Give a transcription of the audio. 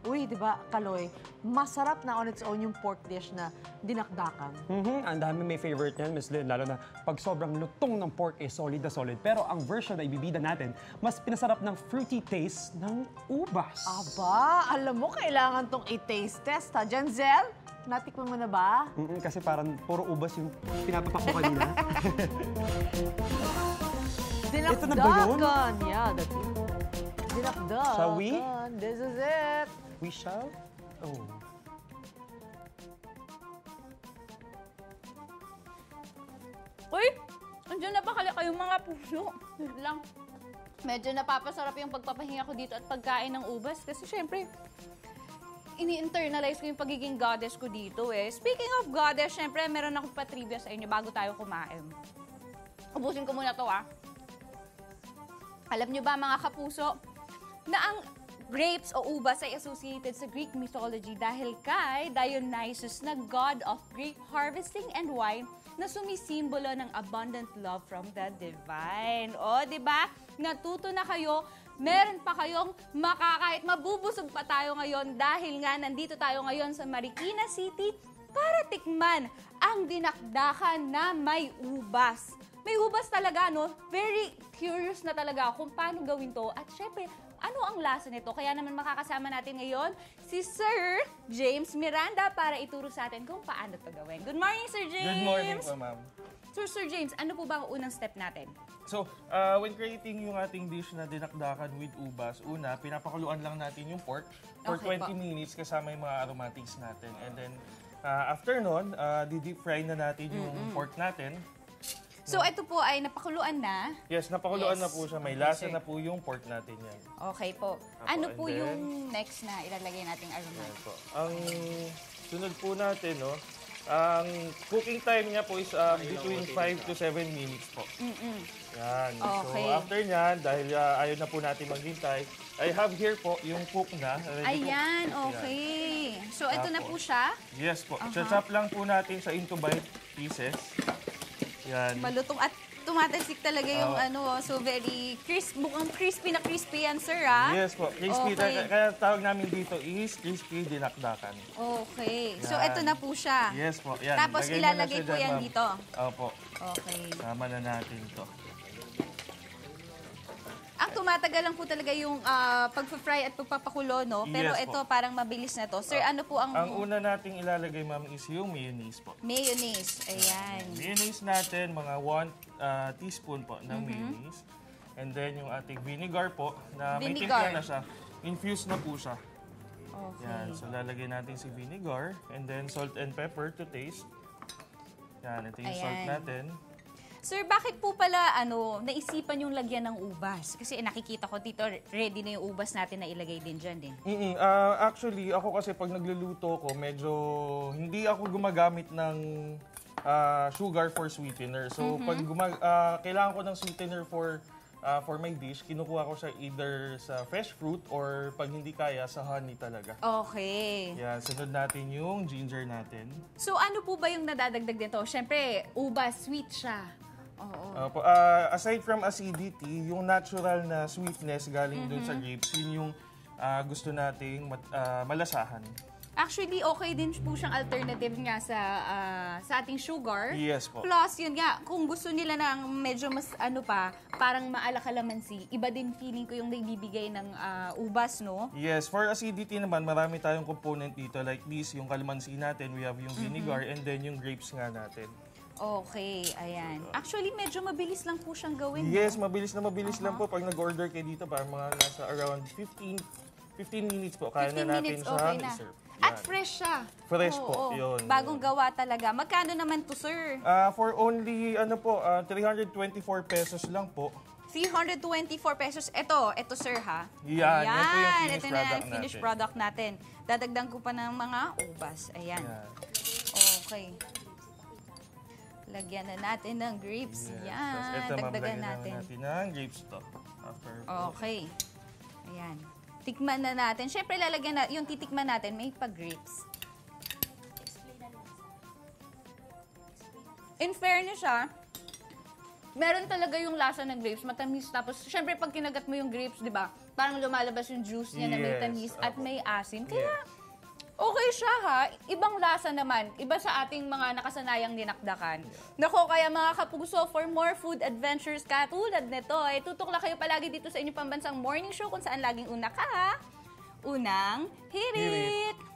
Uy, di ba, Kaloy, masarap na on its own yung pork dish na dinakdakan. Ang dami may favorite niyan, Miss Lynn, lalo na pag sobrang lutong ng pork is solid na solid. Pero ang version na ibibida natin, mas pinasarap ng fruity taste ng ubas. Aba, alam mo, kailangan tong i-taste test, ha? Janzel, natikman mo na ba? Kasi parang puro ubas yung pinapapak mo kanina. Ito na ba yun? Dinakdakan. Yeah, that's it. Dinakdakan. Shall we? This is it. We shall? Oh. Uy! Andiyan na ba kayong mga puso? Wait lang. Medyo napapasarap yung pagpapahinga ko dito at pagkain ng ubas. Kasi syempre, ini-internalize ko yung pagiging goddess ko dito eh. Speaking of goddess, syempre meron akong pa-trivia sa inyo bago tayo kumain. Ubusin ko muna to ah. Alam nyo ba mga kapuso, na ang grapes o ubas ay associated sa Greek mythology dahil kay Dionysus na god of grape harvesting and wine na sumisimbolo ng abundant love from the divine. O, di ba? Natuto na kayo, meron pa kayong makakahit mabubusog pa tayo ngayon dahil nga nandito tayo ngayon sa Marikina City para tikman ang dinakdakan na may ubas. May ubas talaga, no? Very curious na talaga kung paano gawin to. At syempre, ano ang lasa nito? Kaya naman makakasama natin ngayon si Sir James Miranda para ituro sa atin kung paano to gawin. Good morning, Sir James! Good morning po, ma'am. So, Sir James, ano po ba ang unang step natin? So, when creating yung ating dish na dinakdakan with ubas, una, pinapakuluan lang natin yung pork for Okay 20 po. minutes kasama yung mga aromatics natin. And then, after nun, di-deep fry na natin yung pork natin. So, ito po ay napakuluan na. Yes, napakuluan Yes. na po siya. May Okay, lasa sir. na po yung pork natin yan. Okay po. Apo, Ano and po then- yung next na ilalagay nating aromatic? Yan po. Ang sunod po natin, no, ang cooking time niya po is between 5 to 7 minutes po. Yan. Okay. So, after nyan, dahil ayaw na po natin maghintay, I have here po yung cook na. ready Ayan, po. okay. So, ito na po Tapos, siya. Yes po. Chop lang po natin sa into bite pieces. Yan. Malutong at tumatasik talaga yung ano, so very crisp, mukhang crispy na crispy yan, sir, ah. Yes po. Crispy. Okay. Kaya tawag namin dito is crispy dinakdakan. Okay. So, Yan. ito na po siya. Yes po. Yan. Tapos, Lagay mo na ilalagay siya po dyan, yan ma'am. dito. Opo. Okay. Tama na natin to. Ang tumatagal lang po talaga yung pagpa-fry at pagpapakulo, no? Pero Yes ito, po. parang mabilis na to. Sir, ano po ang Ang una nating ilalagay, ma'am, is yung mayonnaise po. mayonnaise? Ayan. Mayonnaise natin, mga 1 teaspoon po ng mayonnaise. And then yung ating vinegar po, na may Vinegar. timpla na siya. Infused na po siya. Okay. Yan, so lalagay natin si vinegar. And then salt and pepper to taste. Yan, ito yung salt Ayan. natin. Sir, bakit po pala naisipan yung lagyan ng ubas? Kasi nakikita ko dito, ready na yung ubas natin na ilagay din dyan din. Actually, ako kasi pag nagluluto ko, medyo hindi ako gumagamit ng sugar for sweetener. So, pag kailangan ko ng sweetener for my dish, kinukuha ko siya either sa fresh fruit or pag hindi kaya, sa honey talaga. Okay. Yan, sunod natin yung ginger natin. So, ano po ba yung nadadagdag dito? Siyempre, ubas, sweet siya. Oo. Aside from acidity, yung natural na sweetness galing dun sa grapes, yun yung gusto nating malasahan. Actually, okay din po siyang alternative nga sa ating sugar. Yes po. Plus, yun nga, kung gusto nila ng medyo mas parang maalakalamansi, iba din feeling ko yung naibibigay ng ubas, no? Yes, for acidity naman, marami tayong component dito. Like this, yung kalamansi natin, we have yung vinegar, and then yung grapes nga natin. Okay, ayan. Actually, medyo mabilis lang po siyang gawin. Yes, mabilis na mabilis lang po. Pag nag-order kayo dito, parang mga nasa around 15 minutes po. Kaya 15 na natin minutes, siya okay na. i-serve. At Yan. fresh siya. Fresh po, yun. Bagong gawa talaga. Magkano naman to, sir? For only, 324 pesos lang po. 324 pesos. Ito sir, ha? Yan, yan po yung Ayan, finished ito na product ang finished natin. product natin. Dadagdag ko pa ng mga ubas. Ayan. Yan. Okay. Lagyan na natin ng grapes. Yes. Yan. Tapos ito, ma'am, Dagdagan lagyan naman natin. natin ng grapes to. After Okay. Ayan. Tikman na natin. Siyempre, lalagyan na, yung titikman natin, may pa-grapes. In fairness, meron talaga yung lasa ng grapes, matamis. Tapos, syempre, pag kinagat mo yung grapes, di ba, parang lumalabas yung juice niya na may Yes, tamis at opo. may asin. Kaya, okay siya ha. Ibang lasa naman. Iba sa ating mga nakasanayang dinakdakan. Nako, kaya mga kapuso, for more food adventures katulad nito, tutok lang kayo palagi dito sa inyong pambansang morning show kung saan laging una ka ha. Unang hirit!